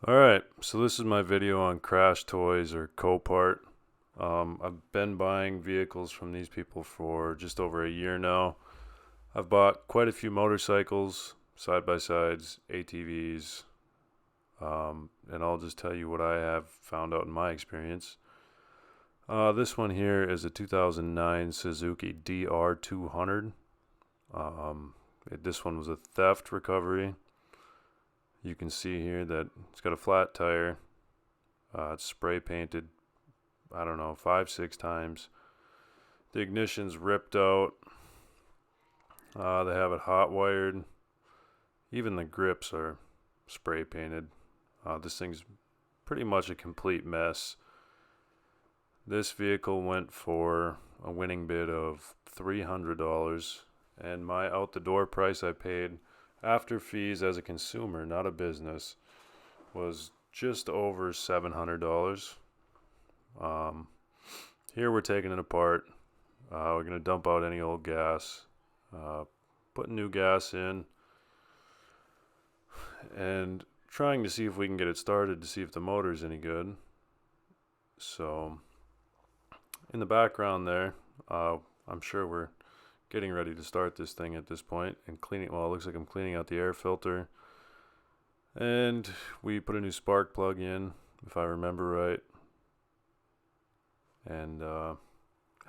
Alright, so this is my video on CrashedToys or Copart. I've been buying vehicles from these people for just over a year now. I've bought quite a few motorcycles, side-by-sides, ATVs, and I'll just tell you what I have found out in my experience. This one here is a 2009 Suzuki DR200. This one was a theft recovery. You can see here that it's got a flat tire. It's spray painted, I don't know, 5-6 times. The ignition's ripped out. They have it hot wired. Even the grips are spray painted. This thing's pretty much a complete mess. This vehicle went for a winning bid of $300, and my out the door price I paid after fees as a consumer, not a business, was just over $700. Here we're taking it apart. We're going to dump out any old gas, put new gas in, and trying to see if we can get it started to see if the motor's any good. So in the background there, I'm sure we're getting ready to start this thing at this point and cleaning. Well, it looks like I'm cleaning out the air filter, and we put a new spark plug in, if I remember right, and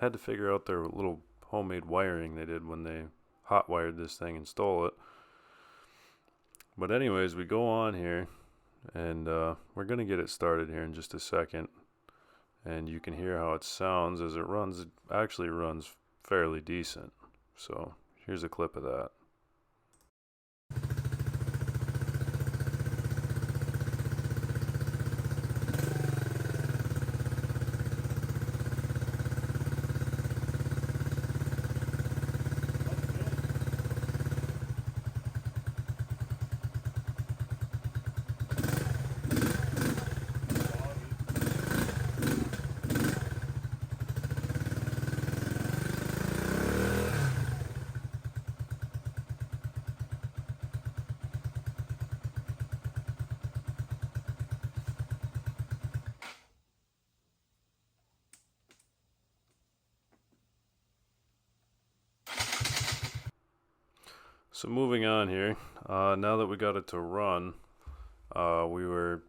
had to figure out their little homemade wiring they did when they hot wired this thing and stole it. But anyways, we go on here, and we're gonna get it started here in just a second, and you can hear how it sounds as it runs. It actually runs fairly decent. So here's a clip of that. So moving on here, now that we got it to run, we were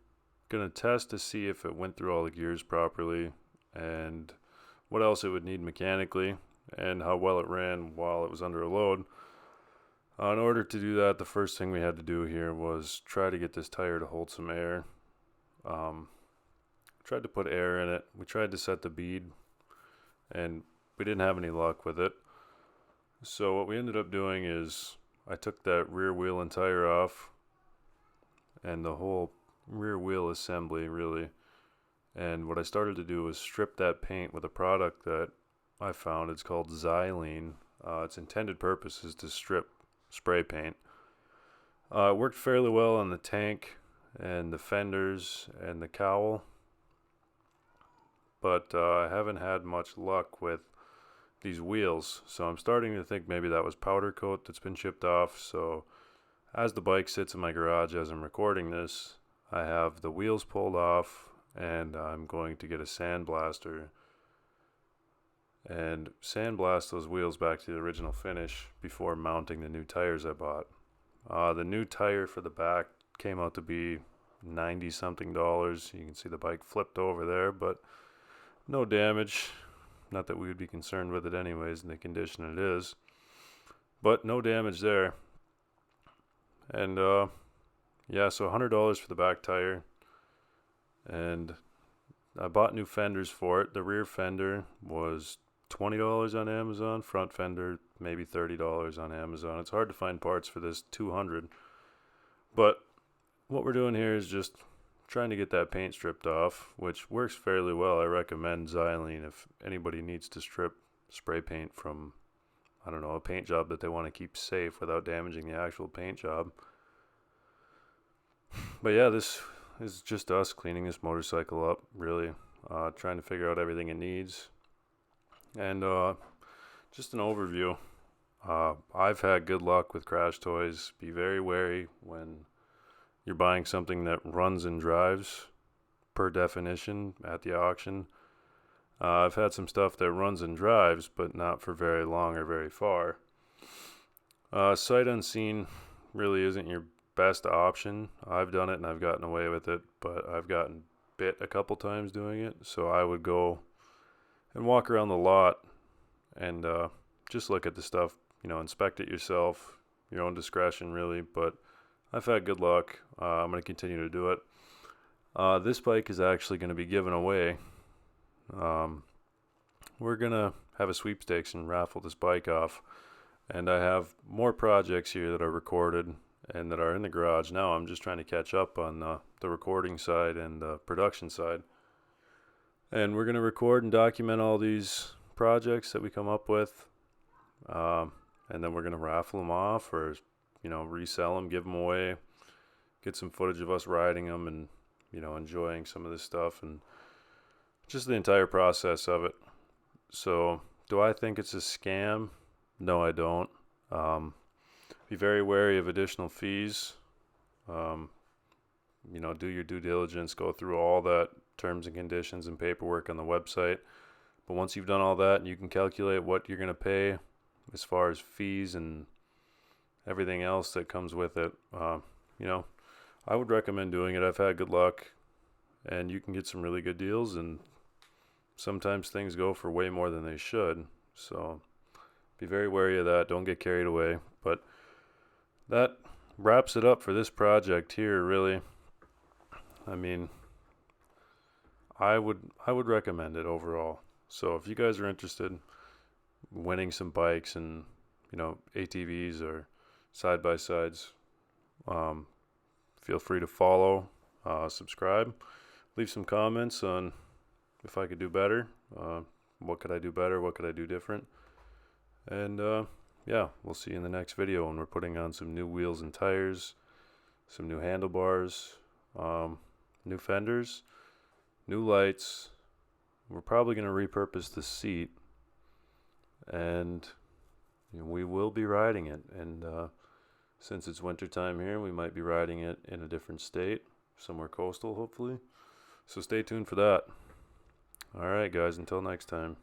going to test to see if it went through all the gears properly and what else it would need mechanically and how well it ran while it was under a load. In order to do that, the first thing we had to do here was try to get this tire to hold some air. Tried to put air in it. We tried to set the bead, and we didn't have any luck with it. So what we ended up doing is I took that rear wheel and tire off and the whole rear wheel assembly, really. And what I started to do was strip that paint with a product that I found. It's called xylene. Its intended purpose is to strip spray paint. It worked fairly well on the tank and the fenders and the cowl, but I haven't had much luck with these wheels, so I'm starting to think maybe that was powder coat that's been chipped off. So as the bike sits in my garage as I'm recording this, I have the wheels pulled off, and I'm going to get a sandblaster and sandblast those wheels back to the original finish before mounting the new tires I bought. The new tire for the back came out to be $90 something. You can see the bike flipped over there, but no damage. Not that we would be concerned with it anyways in the condition it is, but no damage there. And yeah, so $100 for the back tire, and I bought new fenders for it. The rear fender was $20 on Amazon, front fender maybe $30 on Amazon. It's hard to find parts for this 200, but what we're doing here is just trying to get that paint stripped off, which works fairly well. I recommend xylene if anybody needs to strip spray paint from, I don't know, a paint job that they want to keep safe without damaging the actual paint job. But yeah, this is just us cleaning this motorcycle up, really, trying to figure out everything it needs. And just an overview. I've had good luck with CrashedToys. Be very wary when you're buying something that runs and drives per definition at the auction. I've had some stuff that runs and drives, but not for very long or very far. Sight unseen really isn't your best option. I've done it and I've gotten away with it, but I've gotten bit a couple times doing it. So I would go and walk around the lot and just look at the stuff, inspect it yourself, your own discretion really, but I've had good luck. I'm going to continue to do it. This bike is actually going to be given away. We're going to have a sweepstakes and raffle this bike off. And I have more projects here that are recorded and that are in the garage now. I'm just trying to catch up on the recording side and the production side. And we're going to record and document all these projects that we come up with. And then we're going to raffle them off or, resell them, give them away, get some footage of us riding them and, enjoying some of this stuff and just the entire process of it. So do I think it's a scam? No, I don't. Be very wary of additional fees. Do your due diligence, go through all that terms and conditions and paperwork on the website. But once you've done all that, you can calculate what you're going to pay as far as fees and everything else that comes with it. I would recommend doing it. I've had good luck, and you can get some really good deals, and sometimes things go for way more than they should. So be very wary of that. Don't get carried away. But that wraps it up for this project here, really. I mean, I would recommend it overall. So if you guys are interested in winning some bikes and, ATVs or side-by-sides, feel free to follow, subscribe, leave some comments on if I could do better, what could I do better, what could I do different. And we'll see you in the next video when we're putting on some new wheels and tires, some new handlebars, new fenders, new lights. We're probably going to repurpose the seat, and we will be riding it. And since it's winter time here, we might be riding it in a different state, somewhere coastal hopefully. So stay tuned for that. All right, guys, until next time.